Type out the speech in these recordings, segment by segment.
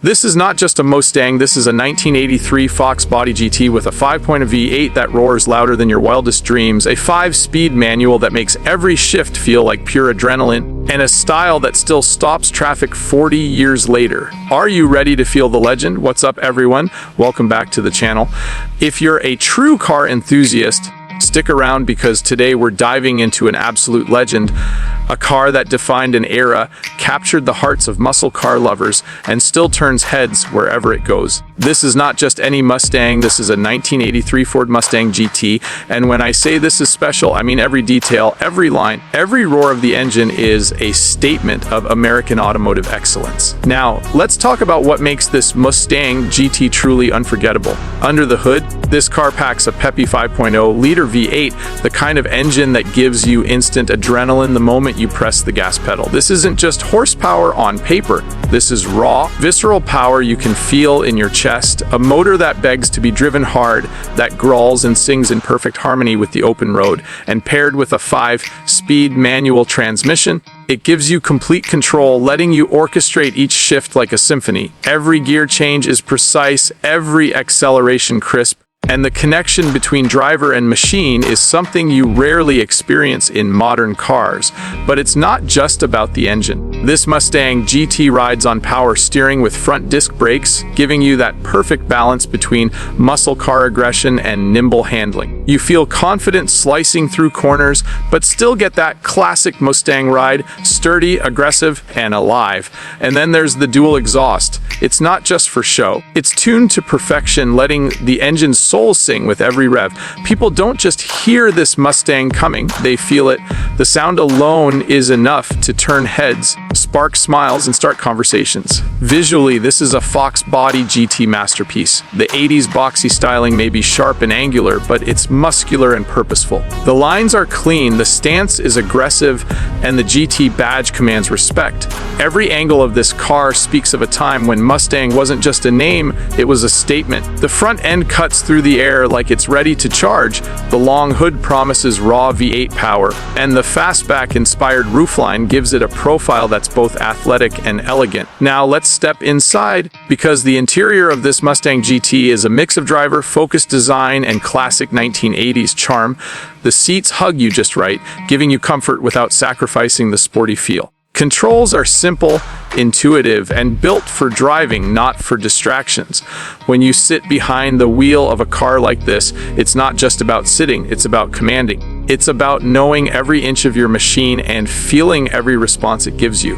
This is not just a Mustang, this is a 1983 Fox Body GT with a 5.0 V8 that roars louder than your wildest dreams, a 5-speed manual that makes every shift feel like pure adrenaline, and a style that still stops traffic 40 years later. Are you ready to feel the legend? What's up, everyone? Welcome back to the channel. If you're a true car enthusiast, stick around because today we're diving into an absolute legend, a car that defined an era, captured the hearts of muscle car lovers, and still turns heads wherever it goes. This is not just any Mustang, this is a 1983 Ford Mustang GT, and when I say this is special, I mean every detail, every line, every roar of the engine is a statement of American automotive excellence. Now, let's talk about what makes this Mustang GT truly unforgettable. Under the hood, this car packs a peppy 5.0-liter V8, the kind of engine that gives you instant adrenaline the moment you press the gas pedal. This isn't just horsepower on paper. This is raw, visceral power you can feel in your chest, a motor that begs to be driven hard, that growls and sings in perfect harmony with the open road, and paired with a 5-speed manual transmission, it gives you complete control, letting you orchestrate each shift like a symphony. Every gear change is precise, every acceleration crisp, and the connection between driver and machine is something you rarely experience in modern cars. But it's not just about the engine. This Mustang GT rides on power steering with front disc brakes, giving you that perfect balance between muscle car aggression and nimble handling. You feel confident slicing through corners, but still get that classic Mustang ride, sturdy, aggressive, and alive. And then there's the dual exhaust. It's not just for show. It's tuned to perfection, letting the engine's soul sing with every rev. People don't just hear this Mustang coming, they feel it. The sound alone is enough to turn heads, spark smiles, and start conversations. Visually, this is a Fox Body GT masterpiece. The 80s boxy styling may be sharp and angular, but it's muscular and purposeful. The lines are clean, the stance is aggressive, and the GT badge commands respect. Every angle of this car speaks of a time when Mustang wasn't just a name, it was a statement. The front end cuts through the air like it's ready to charge, the long hood promises raw V8 power, and the fastback-inspired roofline gives it a profile that's both athletic and elegant. Now let's step inside, because the interior of this Mustang GT is a mix of driver-focused design and classic 1980s charm. The seats hug you just right, giving you comfort without sacrificing the sporty feel. Controls are simple, intuitive, and built for driving, not for distractions. When you sit behind the wheel of a car like this, it's not just about sitting, it's about commanding. It's about knowing every inch of your machine and feeling every response it gives you.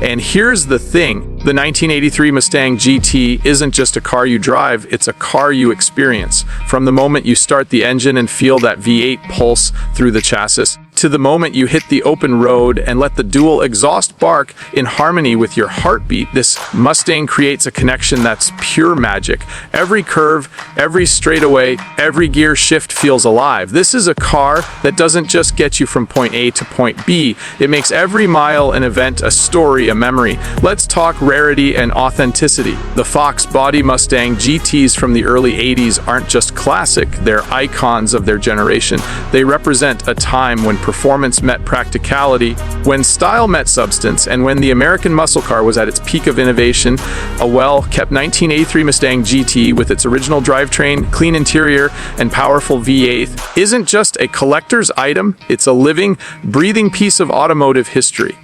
And here's the thing, the 1983 Mustang GT isn't just a car you drive, it's a car you experience. From the moment you start the engine and feel that V8 pulse through the chassis, to the moment you hit the open road and let the dual exhaust bark in harmony with your heartbeat, this Mustang creates a connection that's pure magic. Every curve, every straightaway, every gear shift feels alive. This is a car that doesn't just get you from point A to point B. It makes every mile an event, a story, a memory. Let's talk rarity and authenticity. The Fox Body Mustang GTs from the early 80s aren't just classic, they're icons of their generation. They represent a time when performance met practicality, when style met substance, and when the American muscle car was at its peak of innovation. A well-kept 1983 Mustang GT with its original drivetrain, clean interior, and powerful V8 isn't just a collector's item, it's a living, breathing piece of automotive history.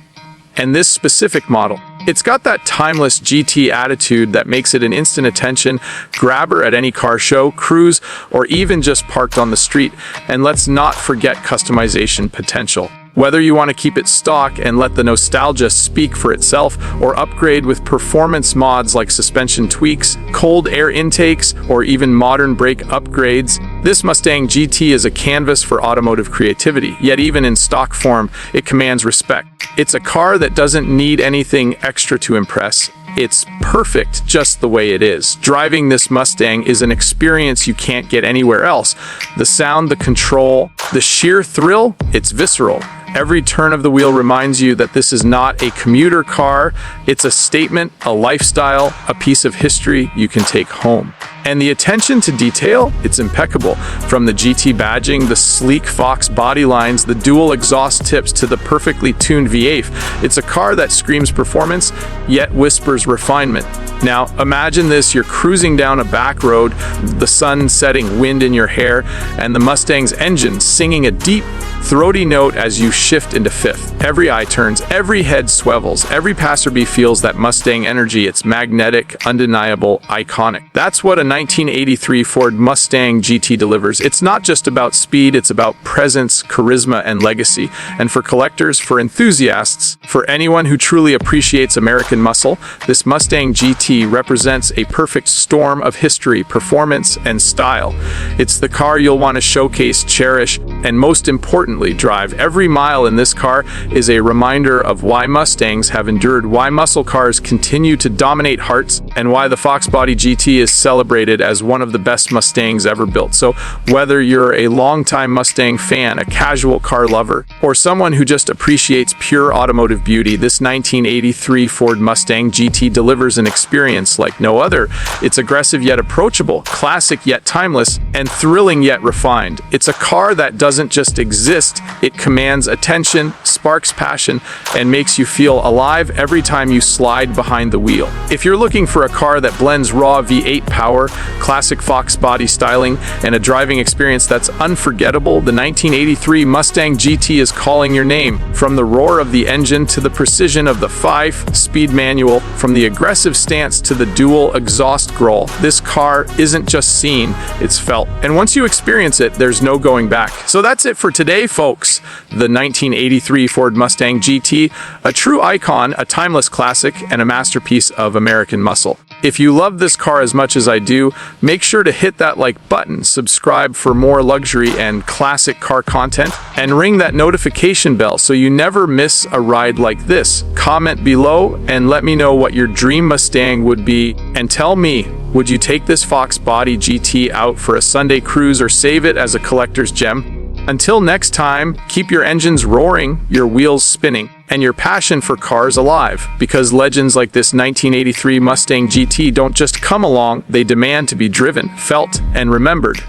And this specific model, it's got that timeless GT attitude that makes it an instant attention grabber at any car show, cruise, or even just parked on the street. And let's not forget customization potential. Whether you want to keep it stock and let the nostalgia speak for itself, or upgrade with performance mods like suspension tweaks, cold air intakes, or even modern brake upgrades, this Mustang GT is a canvas for automotive creativity. Yet even in stock form, it commands respect. It's a car that doesn't need anything extra to impress. It's perfect just the way it is. Driving this Mustang is an experience you can't get anywhere else. The sound, the control, the sheer thrill, it's visceral. Every turn of the wheel reminds you that this is not a commuter car, it's a statement, a lifestyle, a piece of history you can take home. And the attention to detail, it's impeccable. From the GT badging, the sleek Fox body lines, the dual exhaust tips to the perfectly tuned V8, it's a car that screams performance, yet whispers refinement. Now, imagine this, you're cruising down a back road, the sun setting, wind in your hair, and the Mustang's engine singing a deep, throaty note as you shift into fifth. Every eye turns, every head swivels, every passerby feels that Mustang energy. It's magnetic, undeniable, iconic. That's what a 1983 Ford Mustang GT delivers. It's not just about speed, it's about presence, charisma, and legacy. And for collectors, for enthusiasts, for anyone who truly appreciates American muscle, this Mustang GT represents a perfect storm of history, performance, and style. It's the car you'll want to showcase, cherish, and most importantly, drive. Every mile in this car is a reminder of why Mustangs have endured, why muscle cars continue to dominate hearts, and why the Fox Body GT is celebrated as one of the best Mustangs ever built. So whether you're a longtime Mustang fan, a casual car lover, or someone who just appreciates pure automotive beauty, this 1983 Ford Mustang GT delivers an experience like no other. It's aggressive yet approachable, classic yet timeless, and thrilling yet refined. It's a car that doesn't just exist, it commands attention, sparks passion, and makes you feel alive every time you slide behind the wheel. If you're looking for a car that blends raw V8 power, classic Fox body styling, and a driving experience that's unforgettable, the 1983 Mustang GT is calling your name. From the roar of the engine to the precision of the 5-speed manual, from the aggressive stance to the dual exhaust growl, this car isn't just seen, it's felt. And once you experience it, there's no going back. So that's it for today, folks. The 1983 Ford Mustang GT, a true icon, a timeless classic, and a masterpiece of American muscle. If you love this car as much as I do, make sure to hit that like button, subscribe for more luxury and classic car content, and ring that notification bell so you never miss a ride like this. Comment below and let me know what your dream Mustang would be, and tell me, would you take this Fox Body GT out for a Sunday cruise or save it as a collector's gem? Until next time, keep your engines roaring, your wheels spinning, and your passion for cars alive, because legends like this 1983 Mustang GT don't just come along, they demand to be driven, felt, and remembered.